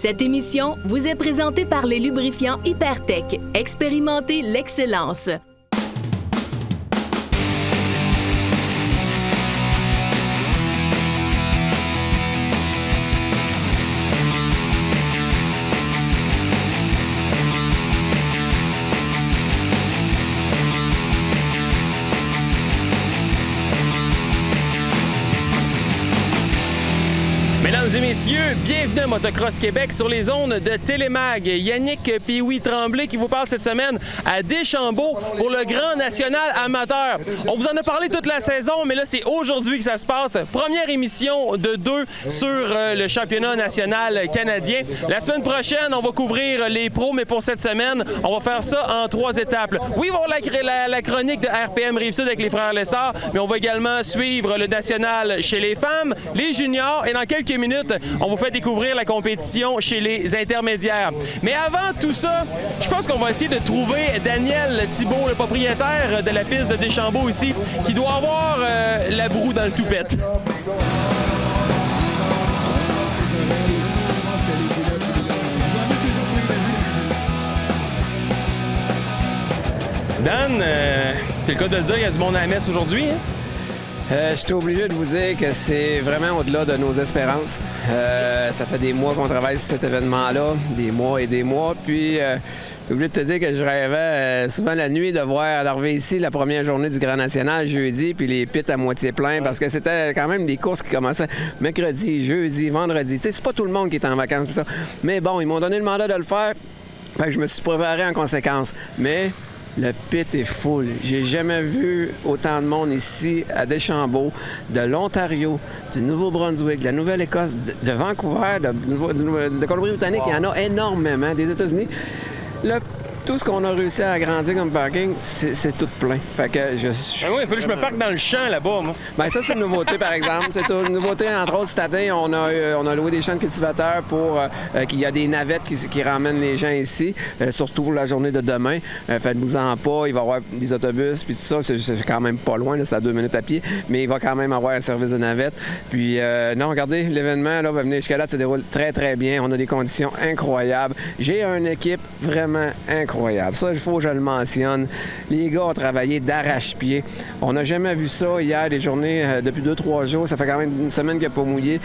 Cette émission vous est présentée par les lubrifiants Hypertech. Expérimentez l'excellence. Mesdames et messieurs, bienvenue à Motocross Québec sur les ondes de Télémag. Yannick Pioui Tremblay qui vous parle cette semaine à Deschambault pour le Grand National Amateur. On vous en a parlé toute la saison, mais là, c'est aujourd'hui que ça se passe. Première émission de 2 sur le championnat national canadien. La semaine prochaine, on va couvrir les pros, mais pour cette semaine, on va faire ça en 3 étapes. Oui, on va avoir la chronique de RPM Rive-Sud avec les frères Lessard, mais on va également suivre le national chez les femmes, les juniors, et dans quelques minutes, on vous fait découvrir la compétition chez les intermédiaires. Mais avant tout ça, je pense qu'on va essayer de trouver Daniel Thibault, le propriétaire de la piste de Deschambault ici, qui doit avoir la broue dans le toupette. Dan, c'est le cas de le dire, il y a du monde à la messe aujourd'hui, hein? Je suis obligé de vous dire que c'est vraiment au-delà de nos espérances. Ça fait des mois qu'on travaille sur cet événement-là, des mois et des mois. Puis, je suis obligé de te dire que je rêvais souvent la nuit de voir arriver ici la première journée du Grand National, jeudi, puis les pits à moitié pleins, parce que c'était quand même des courses qui commençaient mercredi, jeudi, vendredi. Tu sais, c'est pas tout le monde qui est en vacances pour ça. Mais bon, ils m'ont donné le mandat de le faire. Fait que je me suis préparé en conséquence. Mais le pit est full. J'ai jamais vu autant de monde ici à Deschambault, de l'Ontario, du Nouveau-Brunswick, de la Nouvelle-Écosse, de Vancouver, de Colombie-Britannique. Il y en a énormément. Des États-Unis. Tout ce qu'on a réussi à agrandir comme parking, c'est tout plein. Fait que je suis... Ah oui, il faut que je me parque dans le champ là-bas, moi. Bien, ça, c'est une nouveauté, par exemple. C'est une nouveauté, entre autres, cette année, on a loué des champs de cultivateurs pour qu'il y a des navettes qui ramènent les gens ici, surtout pour la journée de demain. Faites-vous-en pas, il va y avoir des autobus, puis tout ça. C'est quand même pas loin, là, c'est à 2 minutes à pied, mais il va quand même avoir un service de navette. Puis, non, regardez, l'événement là, va venir jusqu'à là, ça se déroule très, très bien. On a des conditions incroyables. J'ai une équipe vraiment incroyable. Ça, il faut que je le mentionne. Les gars ont travaillé d'arrache-pied. On n'a jamais vu ça hier, des journées depuis 2-3 jours. Ça fait quand même une semaine qu'il n'a pas mouillé.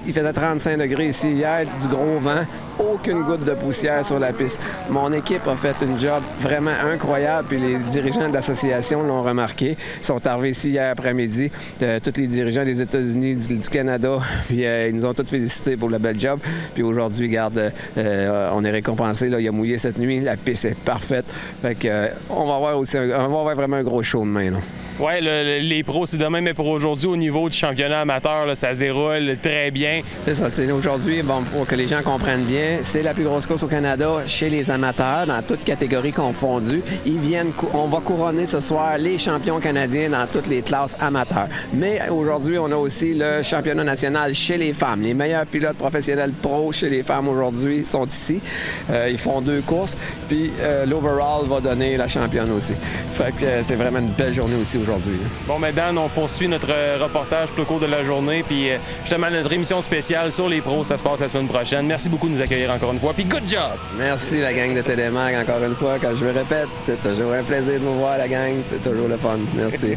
Il faisait 35 degrés ici hier, du gros vent, aucune goutte de poussière sur la piste. Mon équipe a fait une job vraiment incroyable, puis les dirigeants de l'association l'ont remarqué. Ils sont arrivés ici hier après-midi, tous les dirigeants des États-Unis, du Canada, puis ils nous ont tous félicités pour le bel job. Puis aujourd'hui, regarde, on est récompensé, là, il a mouillé cette nuit, la piste est parfaite. Fait que, on va avoir vraiment un gros show demain, là. Oui, les pros, c'est demain, mais pour aujourd'hui, au niveau du championnat amateur, là, ça se déroule très bien. C'est ça. Aujourd'hui, bon, pour que les gens comprennent bien, c'est la plus grosse course au Canada chez les amateurs, dans toutes catégories confondues. On va couronner ce soir les champions canadiens dans toutes les classes amateurs. Mais aujourd'hui, on a aussi le championnat national chez les femmes. Les meilleurs pilotes professionnels pros chez les femmes aujourd'hui sont ici. Ils font 2 courses, puis l'overall va donner la championne aussi. Fait que c'est vraiment une belle journée aussi aujourd'hui. Bon, mais Dan, on poursuit notre reportage tout au cours de la journée, puis justement notre émission spéciale sur les pros, ça se passe la semaine prochaine. Merci beaucoup de nous accueillir encore une fois, puis good job! Merci la gang de Télémag, encore une fois. Quand je me répète, c'est toujours un plaisir de vous voir, la gang. C'est toujours le fun. Merci.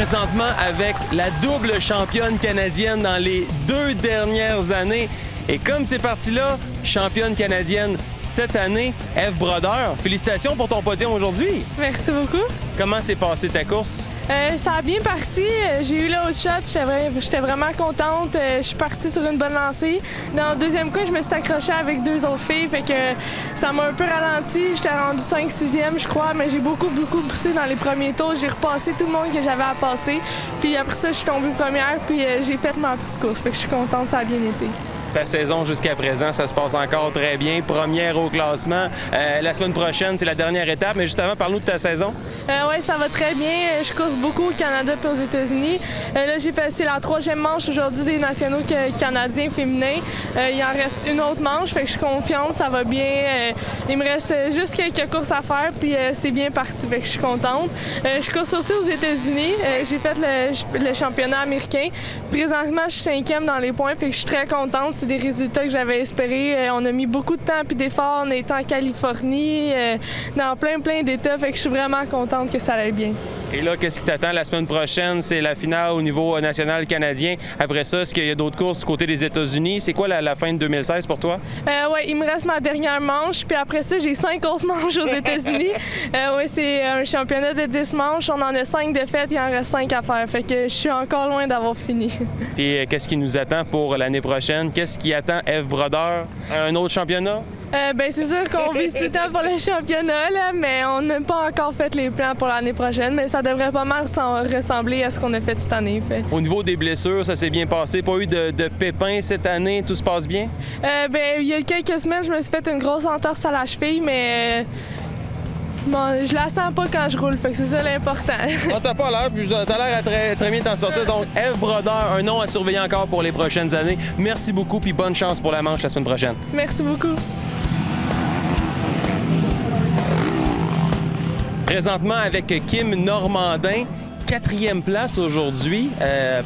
présentement avec la double championne canadienne dans les 2 dernières années. Et comme c'est parti là, championne canadienne cette année, Eve Brodeur. Félicitations pour ton podium aujourd'hui. Merci beaucoup. Comment s'est passée ta course? Ça a bien parti. J'ai eu le haut shot. J'étais vraiment contente. Je suis partie sur une bonne lancée. Dans le deuxième coup, je me suis accrochée avec 2 autres filles. Fait que ça m'a un peu ralenti. J'étais rendue 5-6e, je crois, mais j'ai beaucoup poussé dans les premiers tours. J'ai repassé tout le monde que j'avais à passer. Puis après ça, je suis tombée première. Puis j'ai fait ma petite course. Fait que je suis contente. Ça a bien été. Ta saison jusqu'à présent, ça se passe encore très bien. Première au classement. La semaine prochaine, c'est la dernière étape. Mais juste avant, parle-nous de ta saison. Oui, ça va très bien. Je course beaucoup au Canada et aux États-Unis. Là, c'est la 3e manche aujourd'hui des nationaux canadiens féminins. Il en reste une autre manche, fait que je suis confiante, ça va bien. Il me reste juste quelques courses à faire, puis c'est bien parti, fait que je suis contente. Je course aussi aux États-Unis. J'ai fait le championnat américain. Présentement, je suis 5e dans les points, fait que je suis très contente. C'est des résultats que j'avais espérés. On a mis beaucoup de temps et d'efforts. On est en Californie, dans plein d'états, fait que je suis vraiment contente que ça aille bien. Et là, qu'est-ce qui t'attend la semaine prochaine? C'est la finale au niveau national canadien. Après ça, est-ce qu'il y a d'autres courses du côté des États-Unis? C'est quoi la fin de 2016 pour toi? Oui, il me reste ma dernière manche. Puis après ça, j'ai 5 autres manches aux États-Unis. Oui, c'est un championnat de 10 manches. On en a 5 de faites. Il en reste 5 à faire. Fait que je suis encore loin d'avoir fini. Et qu'est-ce qui nous attend pour l'année prochaine? Qu'est-ce qui attend Eve Brodeur? Un autre championnat? C'est sûr qu'on vise tout le temps pour le championnat, là, mais on n'a pas encore fait les plans pour l'année prochaine, mais ça devrait pas mal ressembler à ce qu'on a fait cette année. Au niveau des blessures, ça s'est bien passé? Pas eu de pépins cette année? Tout se passe bien? Il y a quelques semaines, je me suis fait une grosse entorse à la cheville, mais je la sens pas quand je roule, fait que c'est ça l'important. T'as pas l'air, puis t'as l'air à très bien t'en sortir. Donc, Eve Brodeur, un nom à surveiller encore pour les prochaines années. Merci beaucoup, puis bonne chance pour la manche la semaine prochaine. Merci beaucoup. Présentement avec Kim Normandin, 4e place aujourd'hui.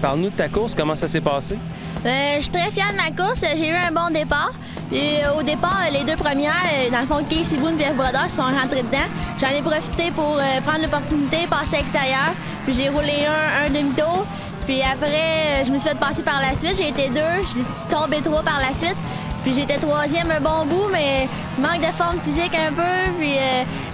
Parle-nous de ta course, comment ça s'est passé? Je suis très fière de ma course. J'ai eu un bon départ. Puis au départ, les 2 premières, dans le fond, Casey Boone et Eve Brodeur se sont rentrées dedans. J'en ai profité pour prendre l'opportunité, passer à l'extérieur. Puis j'ai roulé un demi-tour. Puis après, je me suis fait passer par la suite. J'ai été 2, j'ai tombé 3 par la suite. Puis j'étais 3e un bon bout, mais manque de forme physique un peu. Puis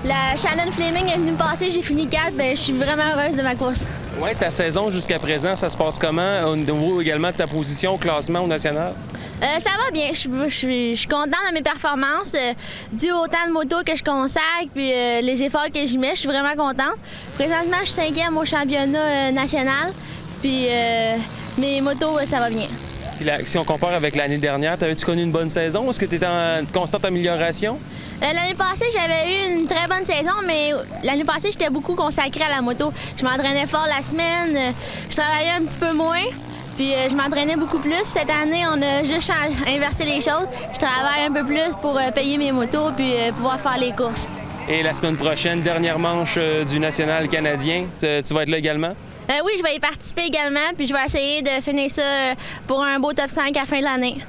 la Shannon Fleming est venue me passer, j'ai fini 4. Je suis vraiment heureuse de ma course. Oui, ta saison jusqu'à présent, ça se passe comment? Au niveau également de ta position au classement au national? Ça va bien. Je suis contente de mes performances. Dû au temps de moto que je consacre puis les efforts que j'y mets, je suis vraiment contente. Présentement, je suis 5e au championnat national. Puis mes motos, ça va bien. Puis là, si on compare avec l'année dernière, t'avais-tu connu une bonne saison? Est-ce que tu étais en constante amélioration? L'année passée, j'avais eu une très bonne saison, mais l'année passée, j'étais beaucoup consacrée à la moto. Je m'entraînais fort la semaine, je travaillais un petit peu moins, puis je m'entraînais beaucoup plus. Cette année, on a juste inversé les choses. Je travaille un peu plus pour payer mes motos puis pouvoir faire les courses. Et la semaine prochaine, dernière manche du national canadien, tu vas être là également? Oui, je vais y participer également, puis je vais essayer de finir ça pour un beau top 5 à la fin de l'année.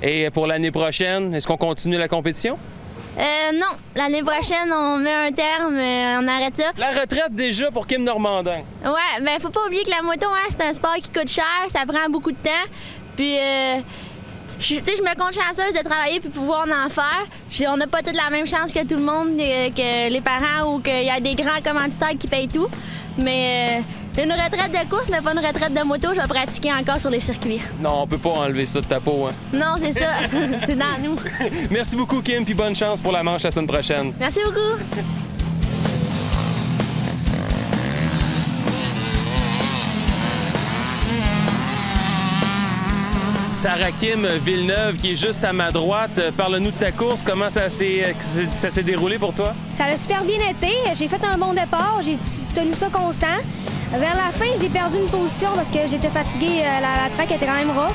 Et pour l'année prochaine, est-ce qu'on continue la compétition? Non. L'année prochaine, on met un terme, on arrête ça. La retraite déjà pour Kim Normandin. Ouais, faut pas oublier que la moto, c'est un sport qui coûte cher, ça prend beaucoup de temps. Puis, je me compte chanceuse de travailler puis pouvoir en faire. On n'a pas toute la même chance que tout le monde, que les parents ou qu'il y a des grands commanditaires qui payent tout. Mais une retraite de course, mais pas une retraite de moto, je vais pratiquer encore sur les circuits. Non, on peut pas enlever ça de ta peau, hein? Non, c'est ça. C'est dans nous. Merci beaucoup, Kim, puis bonne chance pour la manche la semaine prochaine. Merci beaucoup. Sarah Kim Villeneuve, qui est juste à ma droite. Parle-nous de ta course. Comment ça s'est déroulé pour toi? Ça a super bien été. J'ai fait un bon départ. J'ai tenu ça constant. Vers la fin, j'ai perdu une position parce que j'étais fatiguée. La track était quand même rough.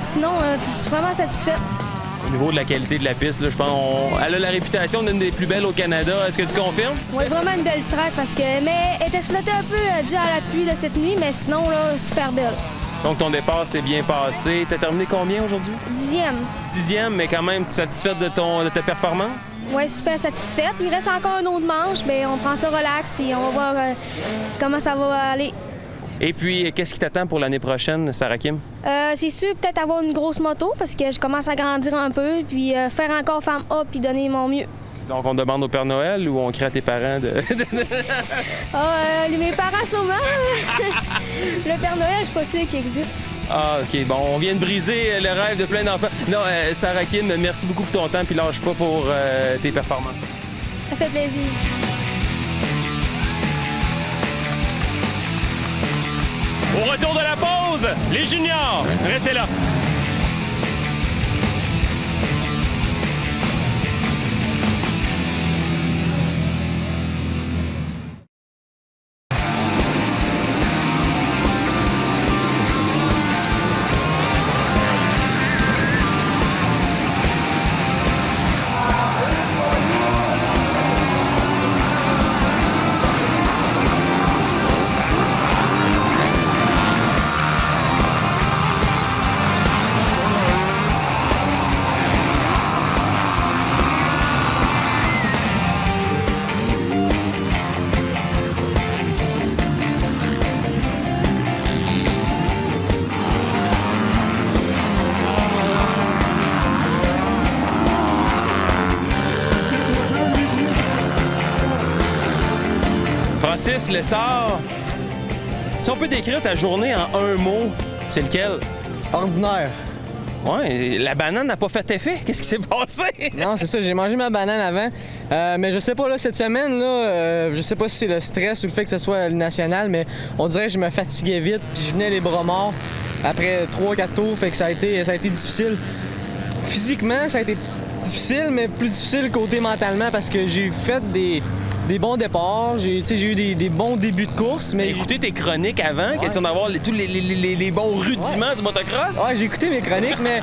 Sinon, je suis vraiment satisfaite. Au niveau de la qualité de la piste, là, je pense elle a la réputation d'une des plus belles au Canada. Est-ce que tu confirmes? Oui, vraiment une belle track mais elle était slotée un peu dû à la pluie de cette nuit, mais sinon, là, super belle. Donc, ton départ s'est bien passé. Tu as terminé combien aujourd'hui? 10e. 10e, mais quand même satisfaite de ta performance? Oui, super satisfaite. Il reste encore une autre manche, mais on prend ça relax puis on va voir comment ça va aller. Et puis, qu'est-ce qui t'attend pour l'année prochaine, Sarah Kim? C'est sûr, peut-être avoir une grosse moto parce que je commence à grandir un peu, puis faire encore femme A puis donner mon mieux. Donc, on demande au Père Noël ou on crée à tes parents de... Mes parents sûrement. Le Père Noël, je suis pas sûre qu'il existe. Ah, OK. Bon, on vient de briser le rêve de plein d'enfants. Non, Sarah Kim, merci beaucoup pour ton temps, puis lâche pas pour tes performances. Ça fait plaisir. Au retour de la pause, les juniors, restez là. Francis Lessard, si on peut décrire ta journée en un mot, c'est lequel? Ordinaire. Ouais, la banane n'a pas fait effet. Qu'est-ce qui s'est passé? Non, c'est ça, j'ai mangé ma banane avant. Mais je sais pas, là, cette semaine, là, je sais pas si c'est le stress ou le fait que ce soit le national, mais on dirait que je me fatiguais vite, puis je venais les bras morts après 3-4 tours, fait que ça a été difficile. Physiquement, ça a été difficile, mais plus difficile côté mentalement parce que j'ai fait des bons départs, j'ai eu des bons débuts de course, mais... Écouté tes chroniques avant, que tu en avoir tous les bons rudiments du motocross? Ouais, j'ai écouté mes chroniques, mais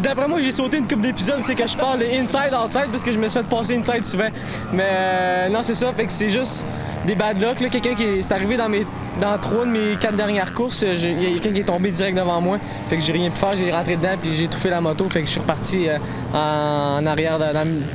d'après moi, j'ai sauté une couple d'épisodes, c'est que je parle de inside, outside, parce que je me suis fait passer inside souvent. Mais non, c'est ça, fait que c'est juste des bad luck, là. Quelqu'un qui est arrivé dans 3 de mes 4 dernières courses, il y a quelqu'un qui est tombé direct devant moi, fait que j'ai rien pu faire, j'ai rentré dedans, puis j'ai étouffé la moto, fait que je suis reparti en arrière,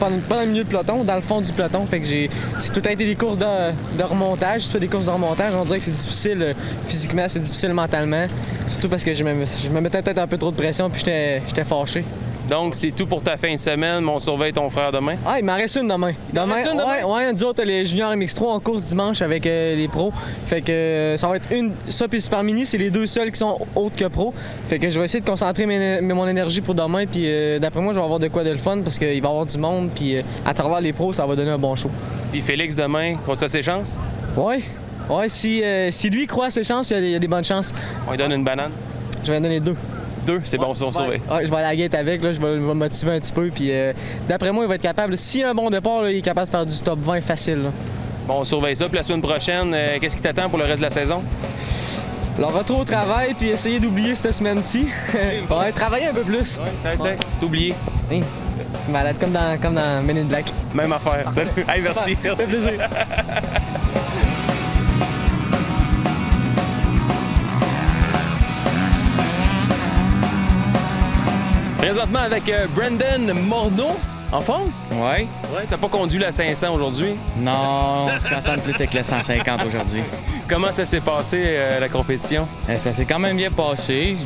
pas dans le milieu de peloton, dans le fond du peloton, fait que tout a été des courses de remontage. Si tu fais des courses de remontage, on dirait que c'est difficile physiquement, c'est difficile mentalement, surtout parce que je me mettais peut-être un peu trop de pression, puis j'étais fâché. Donc, c'est tout pour ta fin de semaine, mais on surveille ton frère demain? Ah, il m'en reste une demain. Ouais, nous autres, les juniors MX3, on course dimanche avec les pros. Fait que ça va être ça puis Super Mini, c'est les deux seuls qui sont autres que pros. Fait que je vais essayer de concentrer mon énergie pour demain, puis d'après moi, je vais avoir de quoi de le fun parce qu'il va y avoir du monde, puis à travers les pros, ça va donner un bon show. Puis Félix, demain, crois-tu à ses chances? Ouais, si lui croit à ses chances, il y a des bonnes chances. On lui donne une banane? Je vais en donner 2. C'est bon, on surveille. Ouais, je vais aller à la gate avec, là, je vais me motiver un petit peu. Puis d'après moi, il va être capable. S'il a un bon départ, là, il est capable de faire du top 20 facile. Là. Bon, on surveille ça. Puis la semaine prochaine, qu'est-ce qui t'attend pour le reste de la saison? Alors, retour au travail, puis essayer d'oublier cette semaine-ci. Ouais, travailler un peu plus. Ouais. T'oublier. Hein? Malade, comme dans Men in Black. Même affaire. Hey, merci. Ça fait plaisir. Présentement avec Brendan Morneau, en forme? Ouais. Ouais, t'as pas conduit la 500 aujourd'hui? Non, on se concentre plus avec le 150 aujourd'hui. Comment ça s'est passé, la compétition? Ça s'est quand même bien passé.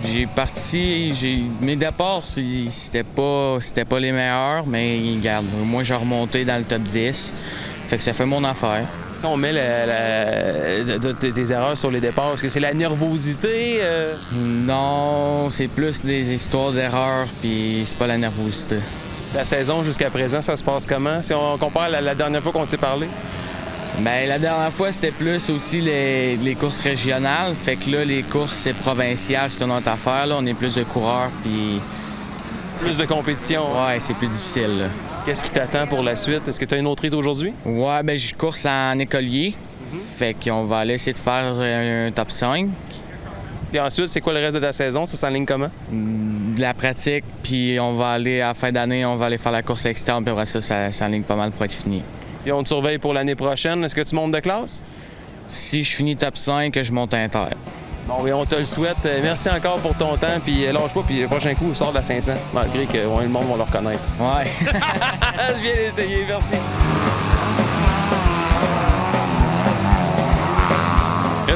Mes départs, c'était pas les meilleurs, mais regarde, moi j'ai remonté dans le top 10. Fait que ça fait mon affaire. Si on met tes erreurs sur les départs, est-ce que c'est la nervosité? Non, c'est plus des histoires d'erreurs, puis c'est pas la nervosité. La saison jusqu'à présent, ça se passe comment? Si on compare à la dernière fois qu'on s'est parlé? Bien, la dernière fois, c'était plus aussi les courses régionales. Fait que là, les courses provinciales, c'est une autre affaire. Là, on est plus de coureurs, puis... Plus de compétition. Ouais, c'est plus difficile, là. Qu'est-ce qui t'attend pour la suite? Est-ce que tu as une autre ride aujourd'hui? Ouais, ben je course en écolier. Fait qu'on va aller essayer de faire un top 5. Puis ensuite, c'est quoi le reste de ta saison? Ça s'enligne comment? De la pratique, puis on va aller, à la fin d'année, on va aller faire la course externe, puis après ça s'enligne pas mal pour être fini. Puis on te surveille pour l'année prochaine. Est-ce que tu montes de classe? Si je finis top 5, je monte inter. Bon, oui, on te le souhaite. Merci encore pour ton temps, puis lâche pas, puis le prochain coup, sors de la 500, malgré que le monde va le reconnaître. Ouais. C'est bien essayé, merci.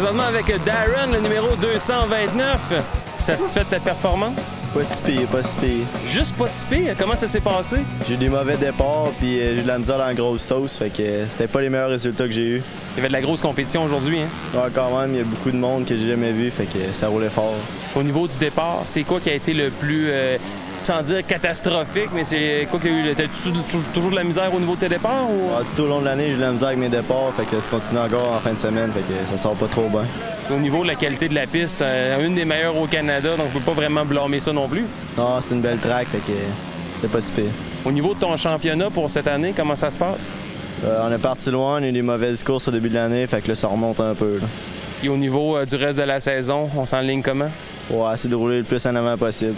Présentement avec Darren, le numéro 229. Satisfait de ta performance? Pas si pire, pas si pire. Juste pas si pire? Comment ça s'est passé? J'ai eu des mauvais départs, puis j'ai eu de la misère dans la grosse sauce, fait que c'était pas les meilleurs résultats que j'ai eus. Il y avait de la grosse compétition aujourd'hui, hein? Ouais, quand même, il y a beaucoup de monde que j'ai jamais vu, fait que ça roulait fort. Au niveau du départ, c'est quoi qui a été le plus, sans dire catastrophique, mais c'est quoi qui a eu? T'as toujours de la misère au niveau de tes départs? Ou... Ouais, tout au long de l'année, j'ai eu de la misère avec mes départs, fait que ça se continue encore en fin de semaine, fait que ça sort pas trop bien. Au niveau de la qualité de la piste, une des meilleures au Canada, donc on peut pas vraiment blâmer ça non plus. Non, c'est une belle track, fait que c'est pas si pire. Au niveau de ton championnat pour cette année, comment ça se passe? On est parti loin, on a eu des mauvaises courses au début de l'année, fait que là, ça remonte un peu. Là. Et au niveau du reste de la saison, on s'enligne comment? Ouais, essayer de rouler le plus en avant possible.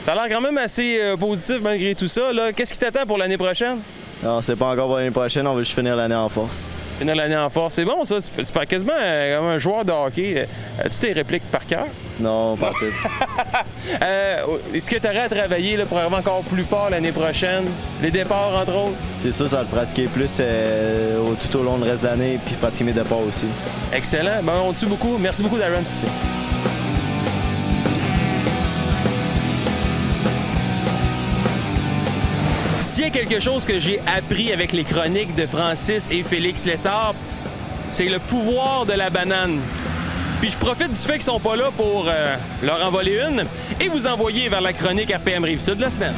T'as l'air quand même assez positif malgré tout ça. Là. Qu'est-ce qui t'attend pour l'année prochaine? Non, c'est pas encore pour l'année prochaine, on veut juste finir l'année en force. Finir l'année en force, c'est bon ça? C'est pas quasiment comme un joueur de hockey. As-tu tes répliques par cœur? Non, pas tout. Est-ce que tu aurais à travailler là, pour arriver encore plus fort l'année prochaine? Les départs, entre autres? C'est sûr, ça va le pratiquer plus tout au long du reste de l'année, puis pratiquer mes départs aussi. Excellent. Ben, on te suit beaucoup. Merci beaucoup, Darren. Merci. S'il y a quelque chose que j'ai appris avec les chroniques de Francis et Félix Lessard, c'est le pouvoir de la banane. Puis je profite du fait qu'ils sont pas là pour leur envoler une et vous envoyer vers la chronique RPM Rive-Sud de la semaine.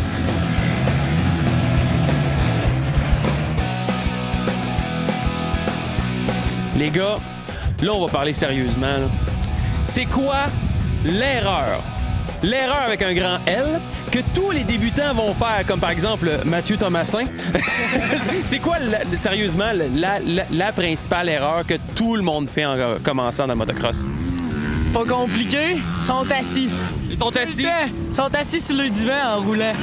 Les gars, là, on va parler sérieusement. Là. C'est quoi l'erreur? L'erreur avec un grand L que tous les débutants vont faire, comme par exemple Mathieu Thomasin. C'est quoi, sérieusement, la principale erreur que tout le monde fait en commençant dans le motocross? C'est pas compliqué, ils sont assis. Ils sont assis? Ils sont assis sur le divan en roulant.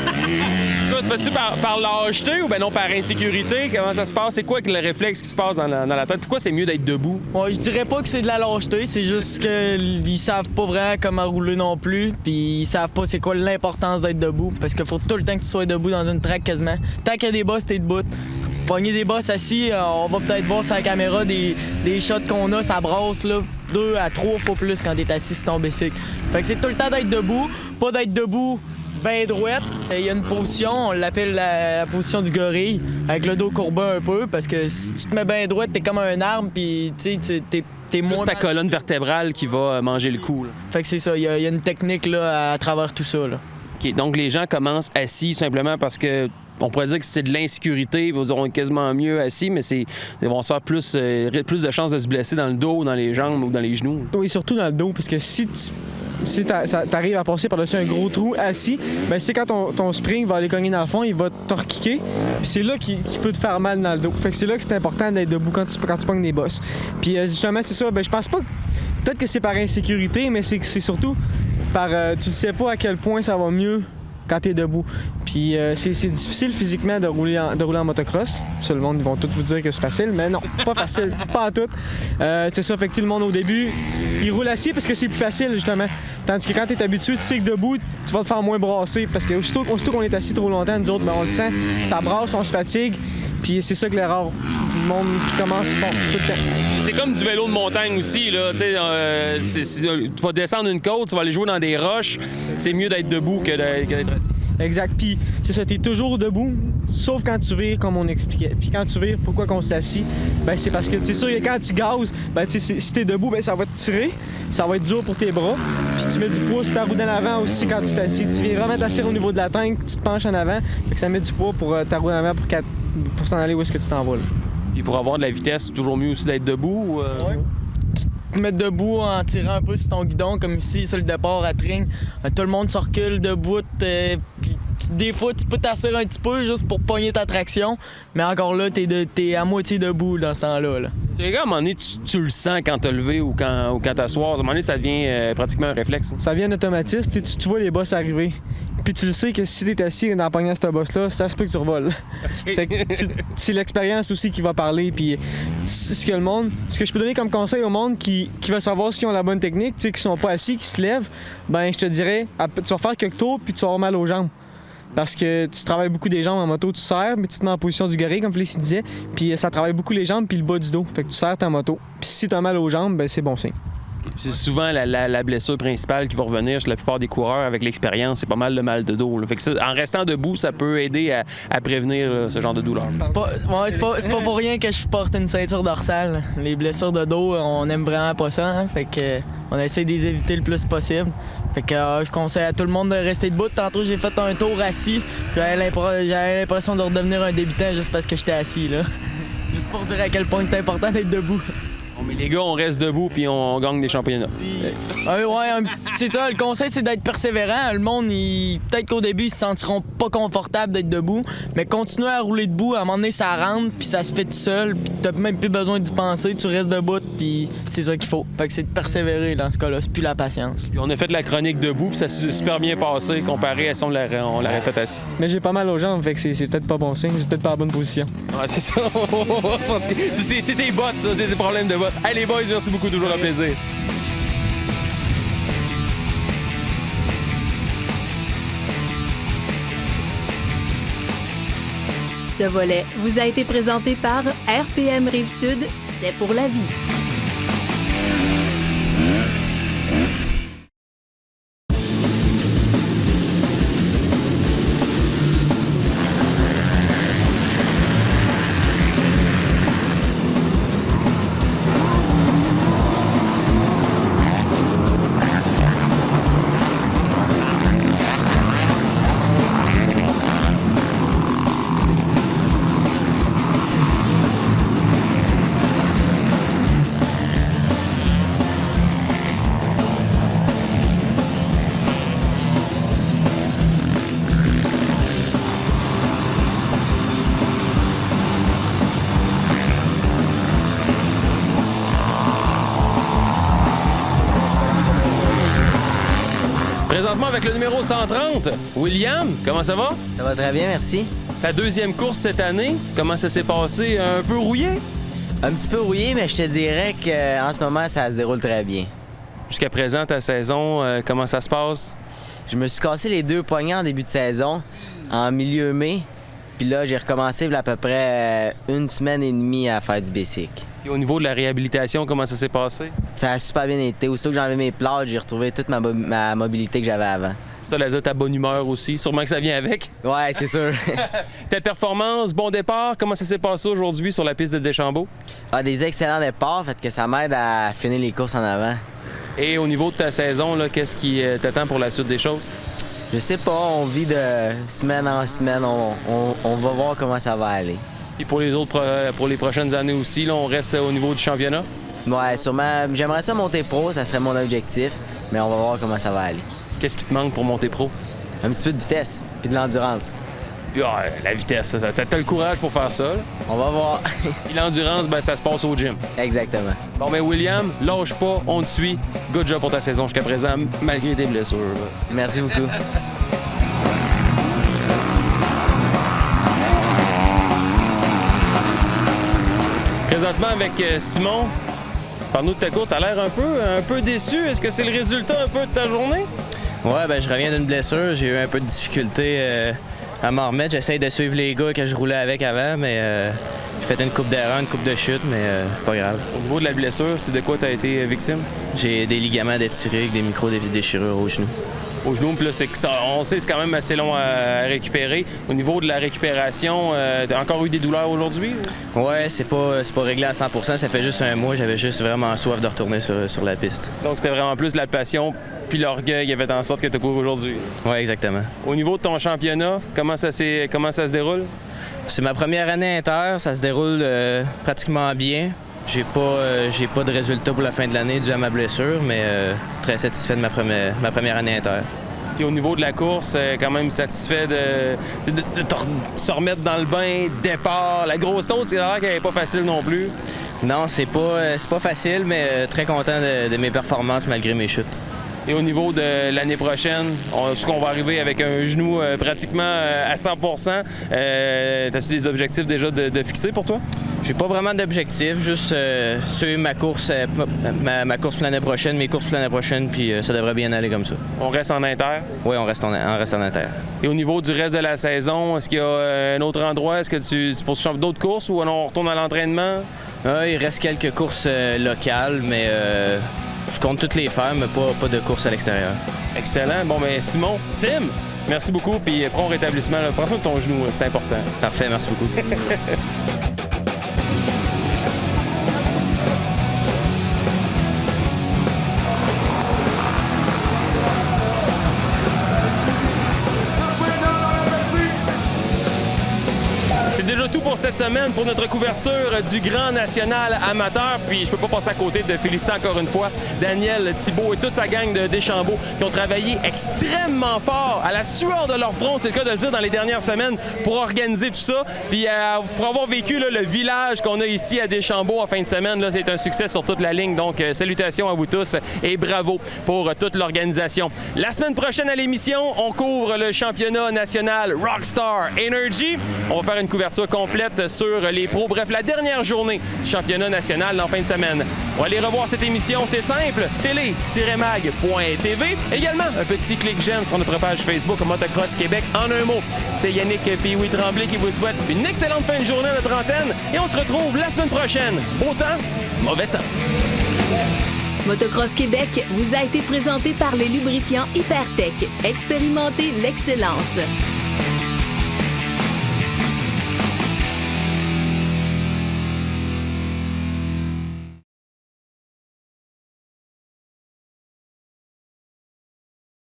C'est passé par lâcheté ou ben non par insécurité? Comment ça se passe? C'est quoi le réflexe qui se passe dans la tête? Pourquoi c'est mieux d'être debout? Ouais, je dirais pas que c'est de la lâcheté, c'est juste qu'ils savent pas vraiment comment rouler non plus, puis ils savent pas c'est quoi l'importance d'être debout, parce qu'il faut tout le temps que tu sois debout dans une track quasiment. Tant qu'il y a des bosses, t'es debout. Pogner des bosses assis, on va peut-être voir sur la caméra des shots qu'on a, ça brasse là, 2 à 3 fois plus quand t'es assis sur ton bicycle. Fait que c'est tout le temps d'être debout, pas d'être debout bien droite. Il y a une position, on l'appelle la position du gorille, avec le dos courbé un peu, parce que si tu te mets bien droite, t'es comme un arbre, puis t'es moins... C'est ta colonne vertébrale qui va manger le coup. Là. Fait que c'est ça, il y a une technique là, à travers tout ça. Là. OK, donc les gens commencent assis tout simplement parce que on pourrait dire que c'est de l'insécurité, ils auront quasiment mieux assis, mais ils vont se faire plus de chances de se blesser dans le dos, dans les jambes ou dans les genoux. Oui, surtout dans le dos, parce que si t'arrives à passer par-dessus un gros trou assis, ben c'est quand ton spring va aller cogner dans le fond, il va te rekicker, puis c'est là qu'il peut te faire mal dans le dos. Fait que c'est là que c'est important d'être debout quand tu pognes des bosses. Puis justement, c'est ça, ben je pense pas... Peut-être que c'est par insécurité, mais c'est surtout par... tu sais pas à quel point ça va mieux quand t'es debout. Puis c'est difficile physiquement de rouler en motocross. Ça, le monde, ils vont tous vous dire que c'est facile, mais non, pas facile, pas en tout. C'est ça, fait que le monde au début, il roule assis parce que c'est plus facile, justement. Tandis que quand t'es habitué, tu sais que debout, tu vas te faire moins brasser. Parce que aussitôt qu'on est assis trop longtemps, nous autres, ben, on le sent, ça brasse, on se fatigue. Puis c'est ça que l'erreur du monde qui commence fort tout le temps. C'est comme du vélo de montagne aussi, là. Tu vas descendre une côte, tu vas aller jouer dans des roches. C'est mieux d'être debout que d'être assis. Exact. Puis c'est ça, t'es toujours debout, sauf quand tu vires, comme on expliquait. Puis quand tu vires, pourquoi qu'on s'assit? Ben c'est parce que c'est sûr que quand tu gazes, ben si t'es debout, ben ça va te tirer, ça va être dur pour tes bras. Puis tu mets du poids sur ta roue d'en avant aussi quand tu t'assis. Tu viens vraiment t'asseoir au niveau de la tank, tu te penches en avant, fait que ça met du poids pour ta roue d'en avant pour t'en aller où est-ce que tu t'en vas. Là. Puis pour avoir de la vitesse, c'est toujours mieux aussi d'être debout? Ouais. Te mettre debout en tirant un peu sur ton guidon, comme ici, sur le départ à Trigne. Tout le monde se recule debout. Puis des fois, tu peux t'asseoir un petit peu juste pour pogner ta traction, mais encore là, t'es à moitié debout dans ce temps-là. Là. C'est gars, à un moment donné, tu le sens quand t'as levé ou quand t'assois. À un moment donné, ça devient pratiquement un réflexe. Ça devient un automatisme. Tu vois les bosses arriver. Puis tu le sais que si t'es assis dans pognant cette bosse-là, ça se peut que tu revoles. Okay. C'est l'expérience aussi qui va parler. Puis ce que je peux donner comme conseil au monde qui va savoir s'ils ont la bonne technique, qui sont pas assis, qui se lèvent, ben je te dirais, tu vas faire quelques tours puis tu vas avoir mal aux jambes. Parce que tu travailles beaucoup des jambes en moto, tu serres, mais tu te mets en position du gorille, comme Félicie disait, puis ça travaille beaucoup les jambes puis le bas du dos. Fait que tu serres ta moto. Puis si t'as mal aux jambes, ben c'est bon signe. C'est souvent la blessure principale qui va revenir chez la plupart des coureurs avec l'expérience. C'est pas mal le mal de dos. Fait que ça, en restant debout, ça peut aider à prévenir là, ce genre de douleur. C'est pas pour rien que je porte une ceinture dorsale. Les blessures de dos, on aime vraiment pas ça. Hein? Fait que on essaie de les éviter le plus possible. Fait que je conseille à tout le monde de rester debout. Tantôt, j'ai fait un tour assis. J'avais l'impression de redevenir un débutant juste parce que j'étais assis. Là. Juste pour dire à quel point c'est important d'être debout. Bon, mais les gars, on reste debout puis on gagne des championnats. C'est ça, le conseil, c'est d'être persévérant. Le monde, peut-être qu'au début, ils se sentiront pas confortables d'être debout, mais continuez à rouler debout. À un moment donné, ça rentre, puis ça se fait tout seul, puis t'as même plus besoin d'y penser. Tu restes debout, puis c'est ça qu'il faut. Fait que c'est de persévérer dans ce cas-là, c'est plus la patience. Puis on a fait la chronique debout, puis ça s'est super bien passé comparé à si on l'aurait fait assis. Mais j'ai pas mal aux jambes, fait que c'est peut-être pas bon signe. J'ai peut-être pas la bonne position. Ouais, c'est ça. c'est des bottes, ça. C'est des problèmes de bottes. Hey les boys, merci beaucoup, toujours un plaisir. Ce volet vous a été présenté par RPM Rive-Sud, c'est pour la vie. Présentement avec le numéro 130, William, comment ça va? Ça va très bien, merci. Ta deuxième course cette année, comment ça s'est passé? Un peu rouillé? Un petit peu rouillé, mais je te dirais qu'en ce moment, ça se déroule très bien. Jusqu'à présent, ta saison, comment ça se passe? Je me suis cassé les 2 poignets en début de saison, en milieu mai. Puis là, j'ai recommencé il y a à peu près 1 semaine et demie à faire du basic. Puis au niveau de la réhabilitation, comment ça s'est passé? Ça a super bien été. Aussitôt que j'ai enlevé mes plâtres, j'ai retrouvé toute ma mobilité que j'avais avant. Tu as dire ta bonne humeur aussi, sûrement que ça vient avec. Ouais, c'est sûr. Ta performance, bon départ, comment ça s'est passé aujourd'hui sur la piste de Deschambault? Ah, des excellents départs, fait que ça m'aide à finir les courses en avant. Et au niveau de ta saison, là, qu'est-ce qui t'attend pour la suite des choses? Je sais pas, on vit de semaine en semaine, on va voir comment ça va aller. Et pour les prochaines années aussi, là, on reste au niveau du championnat? Ouais, sûrement. J'aimerais ça monter pro, ça serait mon objectif, mais on va voir comment ça va aller. Qu'est-ce qui te manque pour monter pro? Un petit peu de vitesse, puis de l'endurance. Puis la vitesse, t'as le courage pour faire ça, là. On va voir. Puis l'endurance, ben ça se passe au gym. Exactement. Bon, ben William, lâche pas, on te suit. Good job pour ta saison jusqu'à présent, malgré tes blessures. Merci beaucoup. Présentement avec Simon, parle-nous de ta course. T'as l'air un peu déçu. Est-ce que c'est le résultat un peu de ta journée? Ouais, ben je reviens d'une blessure. J'ai eu un peu de difficulté à m'en remettre. J'essaye de suivre les gars que je roulais avec avant, mais j'ai fait une coupe d'erreur, une coupe de chute, mais c'est pas grave. Au niveau de la blessure, c'est de quoi t'as été victime? J'ai des ligaments détirés avec des micro-déchirures au genou. Au genou, puis là, on sait que c'est quand même assez long à récupérer. Au niveau de la récupération, t'as encore eu des douleurs aujourd'hui? Ouais, c'est pas réglé à 100 %. Ça fait juste 1 mois. J'avais juste vraiment soif de retourner sur la piste. Donc, c'était vraiment plus la passion puis l'orgueil qui avait fait en sorte que tu couru aujourd'hui. Ouais, exactement. Au niveau de ton championnat, comment ça se déroule? C'est ma première année inter. Ça se déroule pratiquement bien. J'ai pas de résultat pour la fin de l'année dû à ma blessure, mais très satisfait de ma première année inter. Puis au niveau de la course, quand même satisfait de se remettre dans le bain, départ. La grosse note, c'est l'air qu'elle n'est pas facile non plus. Non, c'est pas facile, mais très content de mes performances malgré mes chutes. Et au niveau de l'année prochaine, est-ce qu'on va arriver avec un genou pratiquement à 100 %? As-tu des objectifs déjà de fixer pour toi? J'ai pas vraiment d'objectif, juste suivre ma course pour l'année prochaine, mes courses pour l'année prochaine, puis ça devrait bien aller comme ça. On reste en inter? Oui, on reste en inter. Et au niveau du reste de la saison, est-ce qu'il y a un autre endroit? Est-ce que tu poursuis d'autres courses ou on retourne à l'entraînement? Il reste quelques courses locales, mais je compte toutes les faire, mais pas de course à l'extérieur. Excellent. Bon, ben Simon, merci beaucoup, puis prends rétablissement. Là. Prends soin de ton genou, c'est important. Parfait, merci beaucoup. C'est déjà tout pour cette semaine, pour notre couverture du Grand National amateur. Puis je peux pas passer à côté de féliciter encore une fois Daniel Thibault et toute sa gang de Deschambault qui ont travaillé extrêmement fort à la sueur de leur front, c'est le cas de le dire, dans les dernières semaines pour organiser tout ça. Puis pour avoir vécu là, le village qu'on a ici à Deschambault en fin de semaine, là, c'est un succès sur toute la ligne. Donc salutations à vous tous et bravo pour toute l'organisation. La semaine prochaine à l'émission, on couvre le championnat national Rockstar Energy. On va faire une couverture complète sur les pros. Bref, la dernière journée du championnat national en fin de semaine. On va aller revoir cette émission, c'est simple, télé-mag.tv. Également, un petit clic j'aime sur notre page Facebook Motocross Québec en un mot. C'est Yannick Puis-Oui Tremblay qui vous souhaite une excellente fin de journée à notre antenne et on se retrouve la semaine prochaine. Beau temps, mauvais temps. Motocross Québec vous a été présenté par les lubrifiants Hypertech. Expérimentez l'excellence.